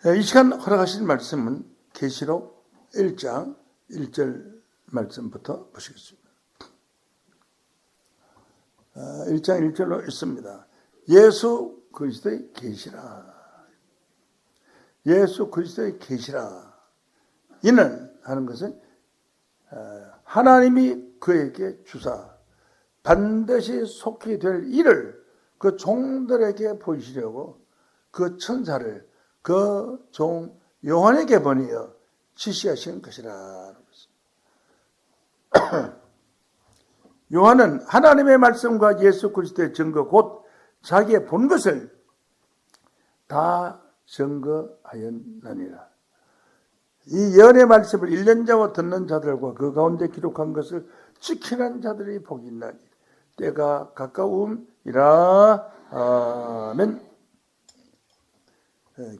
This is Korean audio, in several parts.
이 시간 허락하신 말씀은 계시록 1장 1절 말씀부터 보시겠습니다. 1장 1절로 있습니다. 예수 그리스도의 계시라. 예수 그리스도의 계시라. 이는 하는 것은 하나님이 그에게 주사 반드시 속히 될 일을 그 종들에게 보이시려고 그 천사를 그 종 요한에게 보내어 지시하신 것이라. 요한은 하나님의 말씀과 예수 그리스도의 증거 곧 자기의 본 것을 다 증거하였느니라. 이 예언의 말씀을 1년 전에 듣는 자들과 그 가운데 기록한 것을 지키는 자들이 복이 있나니 때가 가까움이라. 아멘.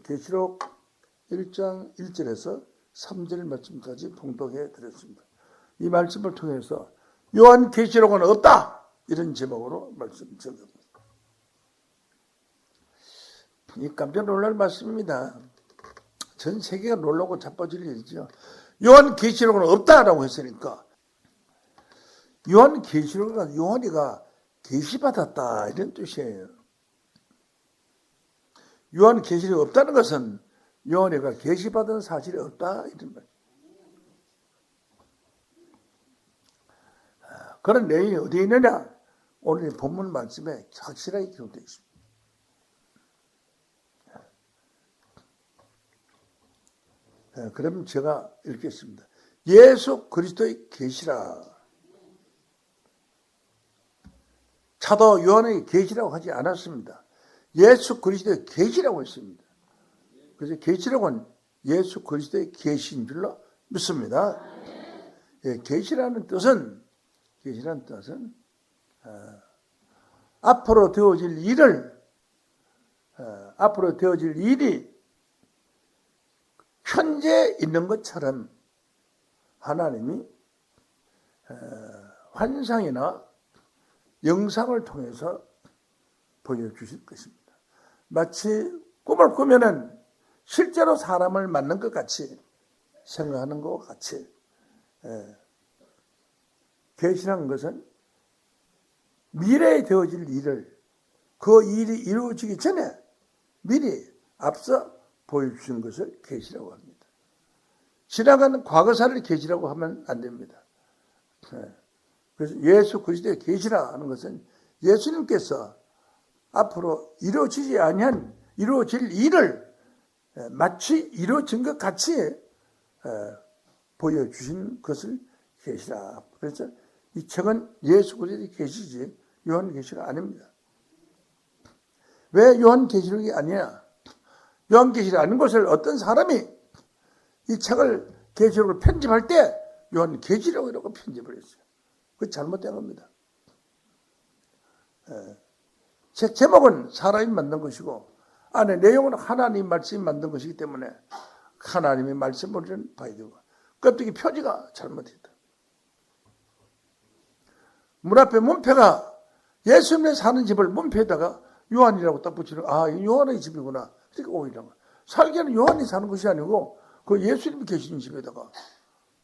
계시록 1장 1절에서 3절 말씀까지 봉독해 드렸습니다. 이 말씀을 통해서 요한 계시록은 없다, 이런 제목으로 말씀 전합니다. 이 깜짝 놀랄 말씀입니다. 전 세계가 놀라고 자빠질 일이죠. 요한 계시록은 없다라고 했으니까 요한 계시록은 요한이가 계시받았다, 이런 뜻이에요. 요한 계시록이 없다는 것은 요한이가 계시받은 사실이 없다, 이런 말. 그런 내용이 어디에 있느냐? 오늘 본문 말씀에 확실하게 기록되어 있습니다. 그럼 제가 읽겠습니다. 예수 그리스도의 계시라. 사도 요한의 계시라고 하지 않았습니다. 예수 그리스도의 계시라고 했습니다. 그래서 계시록은 예수 그리스도의 계시인 줄로 믿습니다. 계시라는 뜻은 앞으로 되어질 일이 현재 있는 것처럼 하나님이 환상이나 영상을 통해서 보여주실 것입니다. 마치 꿈을 꾸면은 실제로 사람을 만난 것 같이 생각하는 것 같이, 계시라는 것은 미래에 되어질 일을, 그 일이 이루어지기 전에 미리 앞서 보여주신 것을 계시라고 합니다. 지나가는 과거사를 계시라고 하면 안 됩니다. 그래서 예수 그리스도의 계시라 하는 것은 예수님께서 앞으로 이루어지지 아니한 이루어질 일을 마치 이루어진 것 같이 보여주신 것을 계시라. 그래서 이 책은 예수 그리스도의 계시지 요한 계시가 아닙니다. 왜 요한 계시록이 아니냐? 요한 계시록이 아닌 것을 어떤 사람이 이 책을 계시록을 편집할 때 요한 계시록이라고 편집을 했어요. 그게 잘못된 겁니다. 책 제목은 사람이 만든 것이고 안에 내용은 하나님 말씀이 만든 것이기 때문에 하나님의 말씀을 봐야 되고 껍데기 표지가 잘못했다. 문 앞에 문패가 예수님이 사는 집을 문패에다가 요한이라고 딱 붙이는, 이 요한의 집이구나. 그러니까 오히려 살기에는 요한이 사는 것이 아니고 그 예수님이 계시는 집에다가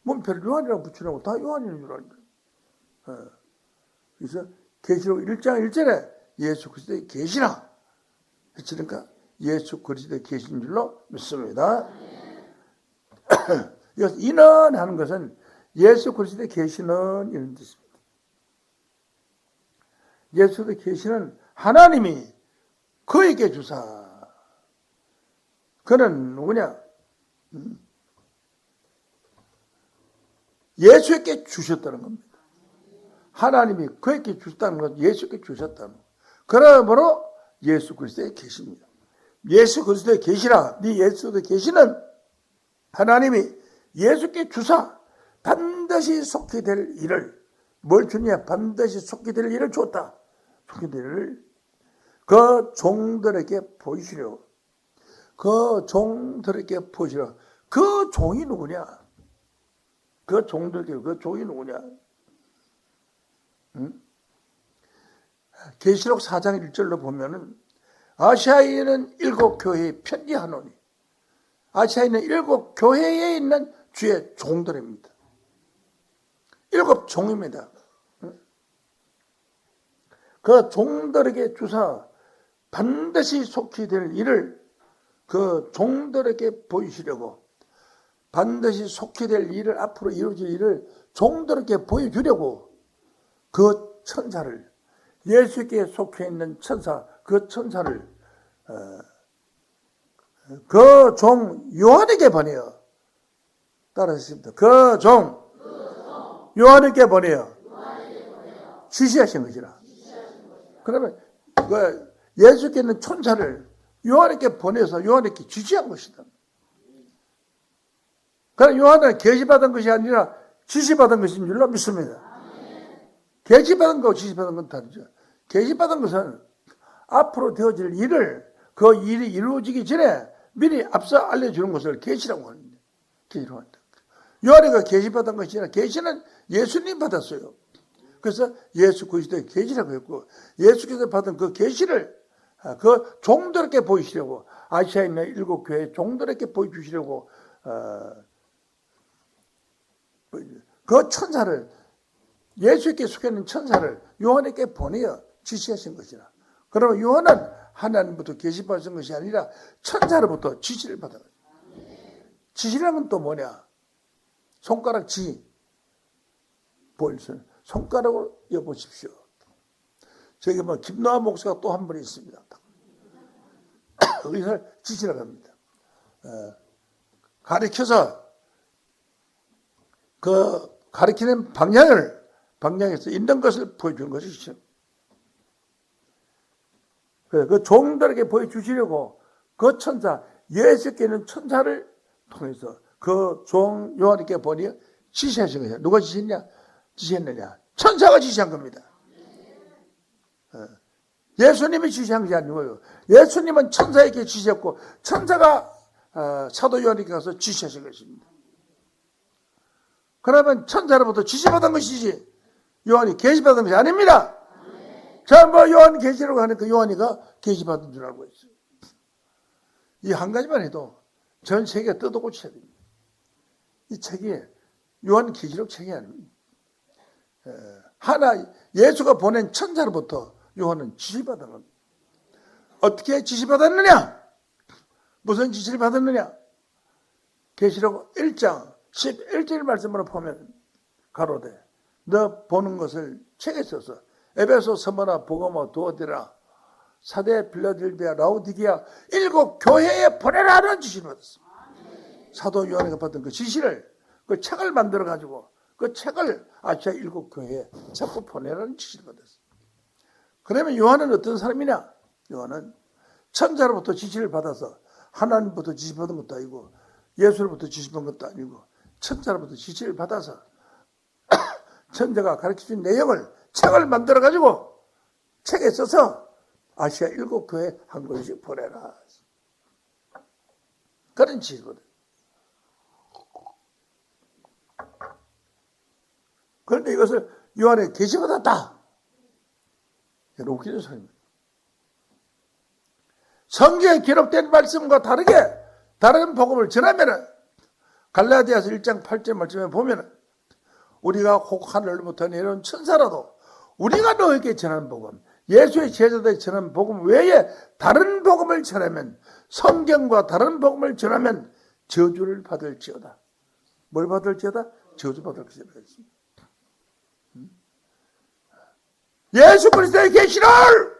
문패를 요한이라고 붙이라고 다 요한인 줄 알고. 그래서 계시록 1장 1절에 예수 그리스도의 계시라 했으니까 예수 그리스도의 계신 줄로 믿습니다. 이는 하는 것은 예수 그리스도의 계시는 이런 뜻입니다. 예수 그리스도의 계시는 하나님이 그에게 주사. 그는 누구냐? 예수에게 주셨다는 겁니다. 하나님이 그에게 주셨다는 것, 예수께 주셨다는 것. 그러므로 예수 그리스도의 계시입니다. 예수 그리스도의 계시라. 네 예수 그리스도의 계시는 하나님이 예수께 주사 반드시 속히 될 일을, 뭘 주냐? 반드시 속히 될 일을 줬다. 속히 될 일을 그 종들에게 보이시려고. 그 종들에게 보이시려고. 그 종이 누구냐? 그 종들에게 그 종이 누구냐? 계시록 4장 1절로 보면은 아시아에 있는 7 교회에 편지하노니 아시아에 있는 7 교회에 있는 주의 종들입니다. 7 종입니다. 그 종들에게 주사 반드시 속히 될 일을 그 종들에게 보이시려고, 반드시 속히 될 일을, 앞으로 이루어질 일을 종들에게 보여주려고 그 천사를, 예수께 속해 있는 천사, 그 천사를 그 종 요한에게 보내어, 따라하십니다. 그 종 요한에게 보내어 지시하신 것이라. 그러면 그 예수께 있는 천사를 요한에게 보내서 요한에게 지시한 것이다. 그러나 요한은 계시받은 것이 아니라 지시받은 것인 줄로 믿습니다. 계시받은 것과 지시받은 건 다르죠. 계시받은 것은 앞으로 되어질 일을, 그 일이 이루어지기 전에 미리 앞서 알려주는 것을 계시라고 합니다. 계시라고 한다. 요한이가 계시받은 것이 아니라 계시는 예수님 받았어요. 그래서 예수 그리스도의 계시라고 했고, 예수께서 받은 그 계시를 그 종들에게 보이시려고, 아시아에 있는 7 교회 종들에게 보여주시려고 그 천사를, 예수께 속해 있는 천사를 요한에게 보내어 지시하신 것이라. 그러면 요한은 하나님부터 계시받은 것이 아니라 천사로부터 지시를 받은 거예요. 지시라는 건 또 뭐냐? 손가락 지, 보일선 손가락으로 여보십시오. 저기 뭐 김노아 목사가 또 한 분이 있습니다. 의사를 지시라고 합니다. 가르쳐서 그 가르치는 방향에서 있는 것을 보여주는 것이죠. 그 종들에게 보여주시려고 그 천사, 예수께 있는 천사를 통해서 그 종 요한에게 보니 지시하신 거예요. 누가 지시했느냐? 천사가 지시한 겁니다. 예수님이 지시한 것이 아니고요. 예수님은 천사에게 지시했고, 천사가 사도 요한에게 가서 지시하신 것입니다. 그러면 천사로부터 지시받은 것이지 요한이 계시받은 것이 아닙니다. 자, 뭐 요한 계시라고 하는 그 요한이가 계시받은 줄 알고 있어요. 이 한 가지만 해도 전 세계가 뜯어고쳐야 됩니다. 이 책이 요한 계시록 책이 아닙니다. 하나 예수가 보낸 천사로부터 요한은 지시받은 겁니다. 어떻게 지시받았느냐? 무슨 지시를 받았느냐? 계시록 1장 11절 말씀으로 보면 가로되 너 보는 것을 책에 써서 에베소, 스무나, 보고모, 두오디라, 사대, 빌라델비아, 라우디게아 7 교회에 보내라는 지시를 받았습니다. 사도 요한이가 받은 그 지시를, 그 책을 만들어 가지고 그 책을 아시아 7 교회에 자꾸 보내라는 지시를 받았습니다. 그러면 요한은 어떤 사람이냐? 요한은 천사로부터 지시를 받아서, 하나님부터 지시받은 것도 아니고 예수로부터 지시받은 것도 아니고 천사로부터 지시를 받아서 천사가 가르쳐준 내용을 책을 만들어 가지고 책에 써서 아시아 7 교회 한 권씩 보내라. 그런 지시거든. 그런데 이것을 요한에 계시받았다. 여러분 웃기는 소리입니다. 성경에 기록된 말씀과 다르게 다른 복음을 전하면은, 갈라디아서 1장 8절 말씀에 보면은, 우리가 혹 하늘로부터 내려온 천사라도 우리가 너에게 전하는 복음, 예수의 제자들이 전하는 복음 외에 다른 복음을 전하면, 성경과 다른 복음을 전하면 저주를 받을지어다. 뭘 받을지어다? 저주 받을 것이다. 예수 그리스도의 계시를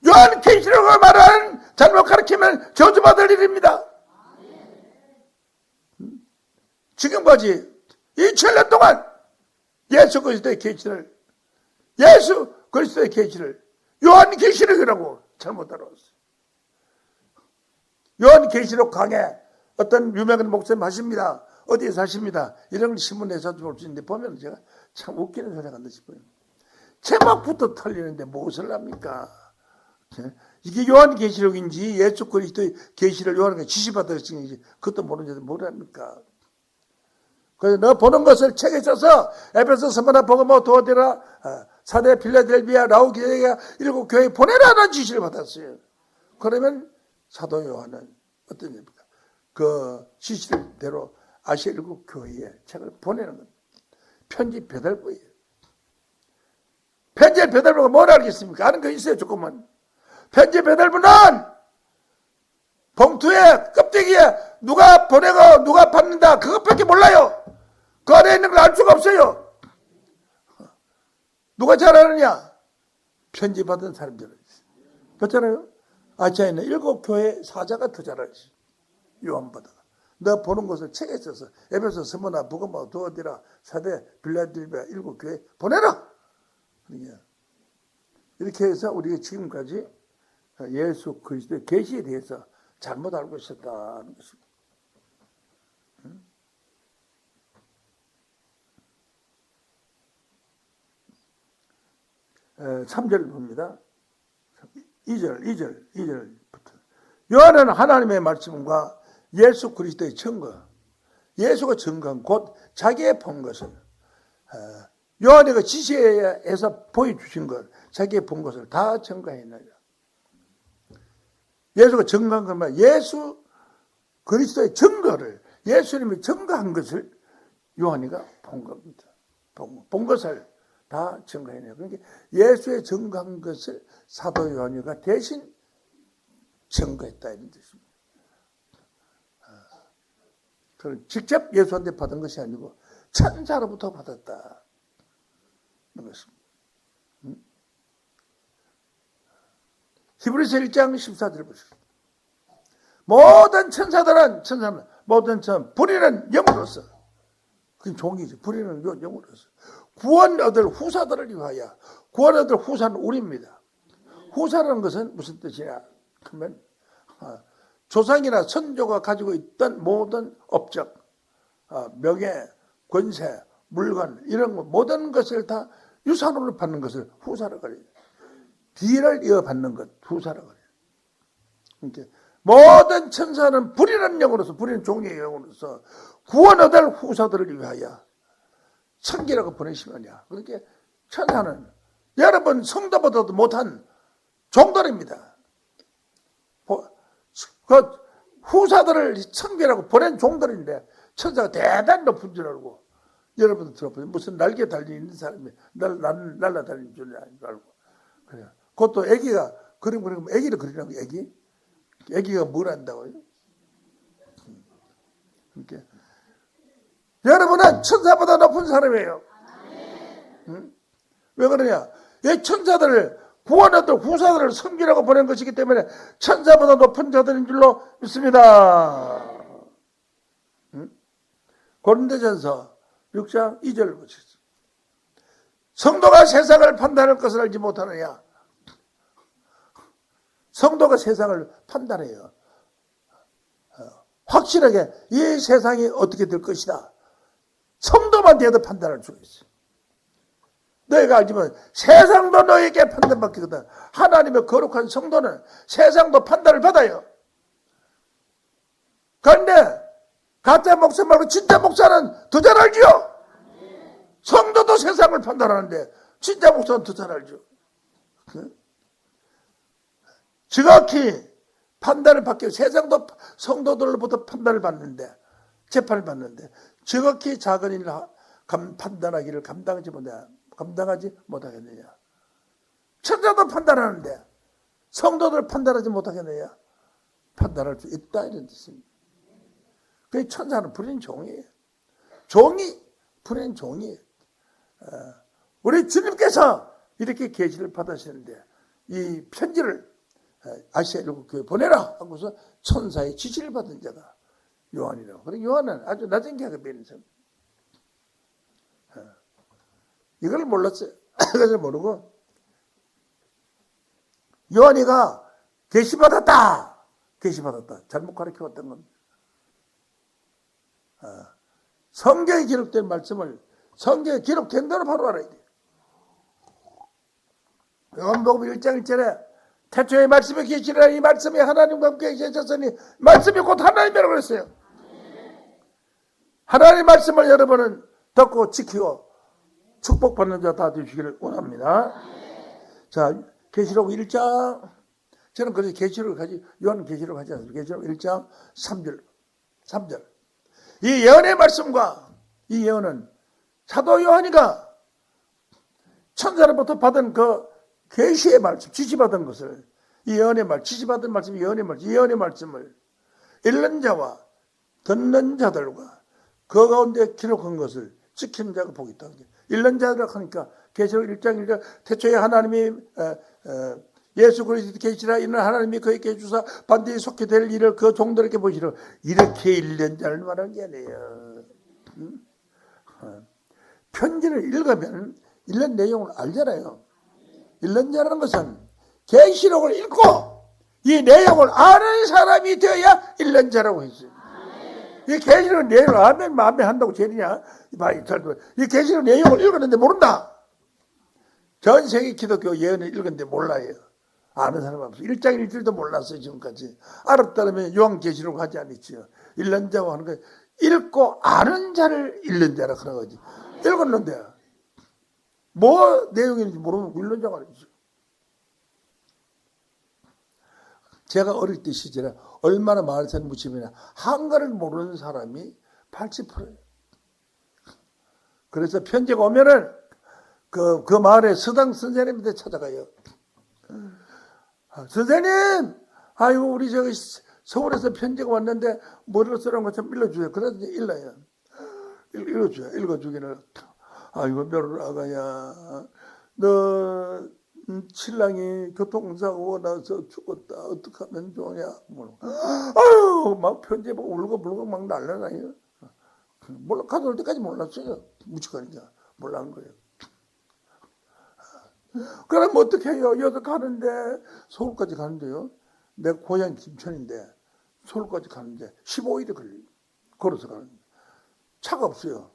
요한 계시록을 말하는 잘못 가르치면 저주받을 일입니다. 지금까지 2000년 동안 예수 그리스도의 계시를, 예수 그리스도의 계시를 요한 계시록이라고 잘못 알아왔어요. 요한 계시록 강해 어떤 유명한 목사님 하십니다. 어디에 사십니다. 이런 걸 신문에서 볼 수 있는데 보면 제가 참 웃기는 소리가 간다 싶어요. 제목부터 틀리는데 무엇을 합니까? 이게 요한 계시록인지 예수 그리스도의 계시를 요한에게 지시받았는지 그것도 모르는데 뭘 합니까? 그래서 너 보는 것을 책에 써서 에베소, 스무나, 보고모, 두오디라, 사대, 빌라델비아, 라우디게아 7 교회에 보내라는 지시를 받았어요. 그러면 사도 요한은 어떤 일입니까? 그 지시대로 아시아 일곱 교회에 책을 보내는 겁니다. 편지 배달부예요. 편지 배달부가 뭘 알겠습니까? 아는 거 있어요, 조금만. 편지 배달부는 봉투에 껍데기에 누가 보내고 누가 받는다 그것밖에 몰라요. 그 안에 있는 걸 알 수가 없어요. 누가 잘 아느냐? 편지 받은 사람들은. 그렇잖아요. 아시아에는 일곱 교회 사자가 더 잘 알지. 요한보다가. 너 보는 것을 책에 써서 에베소, 스무나, 부고마, 두어디라, 사대, 빌라델비아 일곱 교회 보내라. 이렇게 해서 우리가 지금까지 예수 그리스도의 계시에 대해서 잘못 알고 있었다는 것입니다. 3절 봅니다. 2절부터. 요한은 하나님의 말씀과 예수 그리스도의 증거, 예수가 증거한 곧 자기의 본 것을, 요한이 그 지시에서 보여주신 것, 자기의 본 것을 다 증거했느니라. 예수가 증거한 것만, 예수 그리스도의 증거를, 예수님이 증거한 것을 요한이가 본 겁니다. 본 것을 다 증거해내요. 그러니까 예수의 증거한 것을 사도 요한이가 대신 증거했다 이런 뜻입니다. 그걸 직접 예수한테 받은 것이 아니고 천사로부터 받았다 이런 것입니다. 히브리서 1장 14절 보십시오. 모든 천사들은 모든 불의는 영으로서, 그건 종이지. 불의는 영으로서 구원 얻을 후사들을 위하여. 구원 얻을 후사는 우리입니다. 후사라는 것은 무슨 뜻이냐 그러면 조상이나 선조가 가지고 있던 모든 업적, 명예, 권세, 물건 이런 거 모든 것을 다 유산으로 받는 것을 후사라고 그래요. 뒤를 이어받는 것 후사라고 그래요. 그러니까 모든 천사는 불의는 영으로서, 불의는 종의 영으로서 구원 얻을 후사들을 위하여 천기라고 보내시느냐. 그러니까 천사는 여러분 성도보다도 못한 종들입니다. 그 후사들을 천기라고 보낸 종들인데 천사가 대단히 높은 줄 알고, 여러분도 들어보세요. 무슨 날개 달린 사람이 날라다니는 줄 알고. 그래요. 그것도 애기가 그림 그리면 애기를 그리라고. 애기가 뭘 한다고요? 그러니까 여러분은 천사보다 높은 사람이에요. 응? 왜 그러냐? 이 천사들을 구원 얻을 후사들을 섬기라고 보낸 것이기 때문에 천사보다 높은 자들인 줄로 믿습니다. 응? 고린도전서 6장 2절을 보시죠. 성도가 세상을 판단할 것을 알지 못하느냐? 성도가 세상을 판단해요. 확실하게 이 세상이 어떻게 될 것이다. 성도만 돼도 판단할 수가 있어요. 너희가 알지만 세상도 너희에게 판단받기거든. 하나님의 거룩한 성도는 세상도 판단을 받아요. 그런데 가짜 목사 말고 진짜 목사는 더 잘 알죠. 성도도 세상을 판단하는데 진짜 목사는 더 잘 알죠. 지극히 판단을 받기, 세상도 성도들로부터 판단을 받는데, 재판을 받는데 지극히 작은 일을 판단하기를 감당하지 못하겠느냐. 천사도 판단하는데 성도들 판단하지 못하겠느냐. 판단할 수 있다 이런 뜻입니다. 그 천사는 불인 종이에요. 불인 종이에요. 우리 주님께서 이렇게 계시를 받으시는데 이 편지를 아시아 일곱 교회 보내라 하고서 천사의 지시를 받은 자가 요한이라고. 그리고 요한은 아주 낮은 계급에 있는 사람. 이걸 몰랐어요. 그래서 모르고 요한이가 계시받았다. 잘못 가르쳐왔던 겁니다. 성경에 기록된 말씀을 성경에 기록된 대로 바로 알아야 돼요. 요한복음 1장 1절에 태초에 말씀이 계시라, 이 말씀이 하나님과 함께 계셨으니 말씀이 곧 하나님이라고 그랬어요. 하나님의 말씀을 여러분은 듣고 지키고 축복받는 자 다 되시기를 원합니다. 자, 계시록 1장, 저는 그래서 계시록을 요한은 계시록 하지 않습니다. 계시록 1장 3절 3절. 이 예언의 말씀과 이 예언은 사도 요한이가 천사로부터 받은 그 계시의 말씀, 지시받은 것을, 이 예언의 말, 지시받은 말씀, 예언의 말씀, 예언의 말씀을 읽는 자와 듣는 자들과 그 가운데 기록한 것을 지키는 자가 복이 있다. 읽는 자들 하니까 계시록 1장 1절 태초에 하나님이 예수 그리스도 계시라 이는 하나님이 그에게 주사 반드시 속히 될 일을 그 종들에게 보시려 이렇게 읽는 자를 말하는 게 아니에요. 편지를 읽으면 읽는 내용을 알잖아요. 읽는 자라는 것은 계시록을 읽고 이 내용을 아는 사람이 되어야 읽는 자라고 했어요. 이 계시록 내용을 알면 마음에 한다고 죄냐? 이 계시록 내용을 읽었는데 모른다. 전 세계 기독교 예언을 읽었는데 몰라요. 아는 사람 없어요. 1장 1절도 몰랐어요. 지금까지. 알았다면 요한계시록 하지 않았지요. 읽는 자와 하는 거 읽고 아는 자를 읽는 자라 그런 거지. 읽었는데 뭐 내용인지 모르면 읽는 자가 아니죠. 제가 어릴 때 시절에 얼마나 마을산 무침이나 한글을 모르는 사람이 80%예요. 그래서 편지가 오면은 그 마을에 서당 선생님한테 찾아가요. 선생님, 아이고 우리 저기 서울에서 편지가 왔는데 뭐를 쓰라는 거 좀 읽어줘요. 그래서 읽어요. 읽어줘요. 읽어주기는 아이고 며느라가야 너 신랑이 교통사고 나서 죽었다. 어떻게 하면 좋으냐. 아유 막 편지 막 울고불고 막 날라다녀요. 몰라 가져올 때까지 몰랐어요. 무식하니까 몰랐는 거예요. 그럼 어떻게 해요? 여기 가는데 서울까지 가는데요. 내 고향 김천인데 서울까지 가는데 15일이 걸려요. 걸어서 가는데 차가 없어요.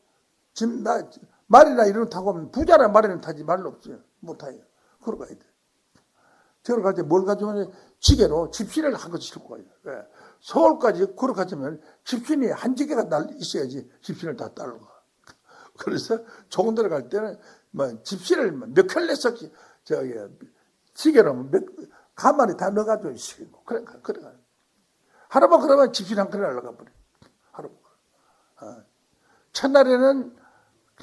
지금 나 말이나 이런 거 타고 오면 부자나 말이나 타지 말로 없어요. 못 타요. 걸어가야 돼. 저를 갈 때 뭘 가져오면 지게로 집신을 한 거 싣고 가요. 네. 서울까지 걸어가자면 집신이 한 지게가 있어야지 집신을 다 따르고 가. 그래서 좋은 데를 갈 때는 뭐 집신을 몇 켤레씩 저기 지게로 가만히 다 넣어가지고 있고 그래 가요. 하루만 그러면 집신 한 켤레 날라가 버려. 하루만. 첫날에는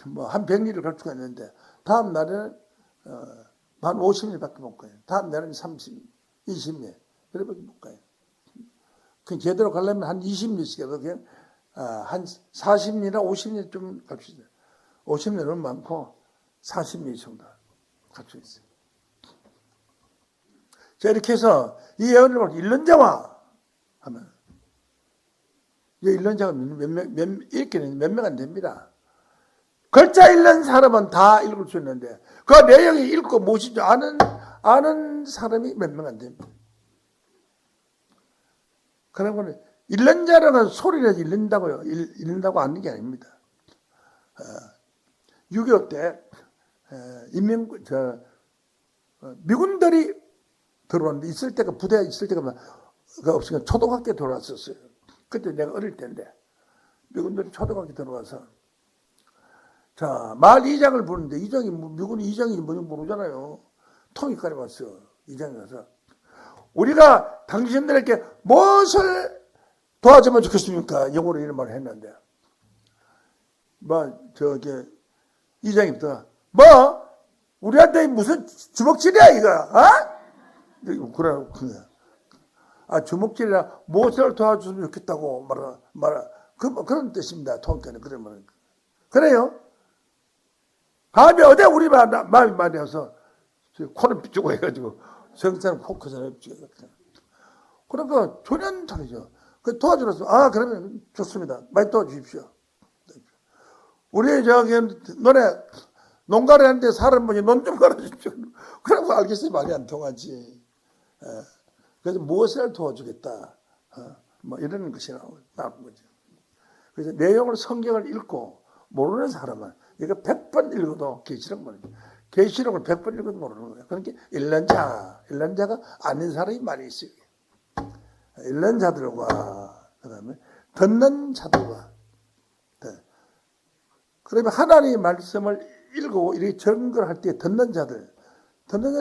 뭐 한 100리를 갈 수가 있는데 다음 날에는 한 50리밖에 못 가요. 다음 날에는 30, 20리 그래밖에 못 가요. 그 제대로 가려면 한 20리씩 해서 한 40리나 50리 좀 갑시다. 50리는 많고 40리 정도 갈 수 있어요. 자 이렇게 해서 이 예언을 읽는 자와 하면 읽는 자가 읽기는 몇 명 안 됩니다. 글자 읽는 사람은 다 읽을 수 있는데 그 내용이 읽고 무엇인지 아는 사람이 몇 명 안 됩니다. 그러면 읽는 자라는 소리를 읽는다고요. 읽는다고 하는 게 아닙니다. 6.25 때 미군들이 들어왔는데 있을 때가 부대에 있을 때가 없으니까 초등학교 들어왔었어요. 그때 내가 어릴 때인데 미군들이 초등학교 들어와서 자 마을 이장을 부르는데 이장이 미군 이장이 뭔지 모르잖아요. 통일까지 왔어. 이장이 와서 우리가 당신들에게 무엇을 도와주면 좋겠습니까? 영어로 이런 말을 했는데 이장이부터 우리한테 무슨 주먹질이야 이거 그래 주먹질이라 무엇을 도와주면 좋겠다고 말아 그런 뜻입니다. 통일까는 그러면 그래요. 밤에 어제 우리 마음이 말이어서 코를 삐죽고 해가지고 성사는 코 크잖아요. 그러니까 전혀 다르죠. 그 도와주라서 그러면 좋습니다. 많이 도와주십시오. 우리 농가를 하는데 사람 보니 논 좀 갈아주십시오. 그러고 알겠어요. 말이 안 통하지. 그래서 무엇을 도와주겠다. 뭐 이런 것이 나온 거죠. 그래서 내용을 성경을 읽고 모르는 사람은 이거 100번 읽어도 계시록 모르죠. 계시록을 100번 읽어도 모르는 거예요. 그러니까 읽는 자가 아는 사람이 많이 있어요. 읽는 자들과 그다음에 듣는 자들과 그러면 하나님의 말씀을 읽고 이렇게 증거를 할 때 듣는 자들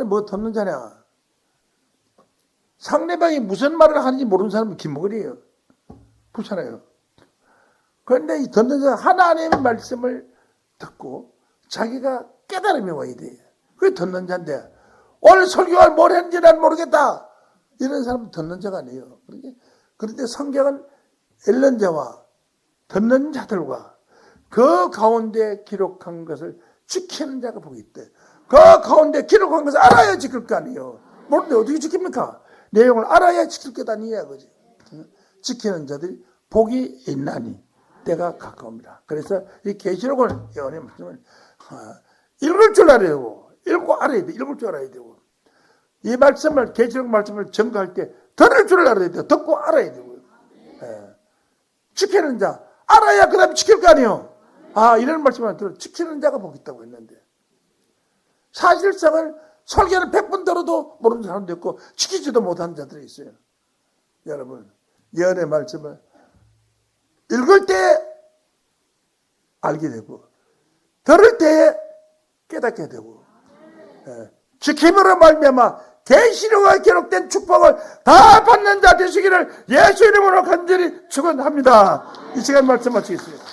뭐 듣는 자냐? 상대방이 무슨 말을 하는지 모르는 사람은 김목을이에요. 그렇잖아요. 그런데 이 듣는 자 하나님의 말씀을 듣고 자기가 깨달음이 와야 돼. 그게 듣는 자인데 오늘 설교가 뭘 했는지 난 모르겠다. 이런 사람은 듣는 자가 아니에요. 그런데 성경은 읽는 자와 듣는 자들과 그 가운데 기록한 것을 지키는 자가 복이 있대. 그 가운데 기록한 것을 알아야 지킬 거 아니에요. 모르는데 어떻게 지킵니까? 내용을 알아야 지킬 것 아니에요. 그지? 지키는 자들이 복이 있나니 때가 가까웁니다. 그래서 이 계시록을 예언의 말씀을 읽을 줄 알아야 되고 읽고 알아야 돼. 읽을 줄 알아야 되고 이 말씀을 계시록 말씀을 전가할 때 들을 줄 알아야 돼요. 듣고 알아야 되고요. 지키는 자 알아야 그 다음에 지킬 거 아니에요. 이런 말씀을 들어 지키는 자가 복이 있다고 했는데 사실상은 설교를 100번 들어도 모르는 사람도 있고 지키지도 못하는 자들이 있어요. 여러분 예언의 말씀을 읽을 때 알게 되고 들을 때 깨닫게 되고 지킴으로 말미암아 계시록에 기록된 축복을 다 받는 자 되시기를 예수 이름으로 간절히 축원합니다. 이 시간 말씀 마치겠습니다.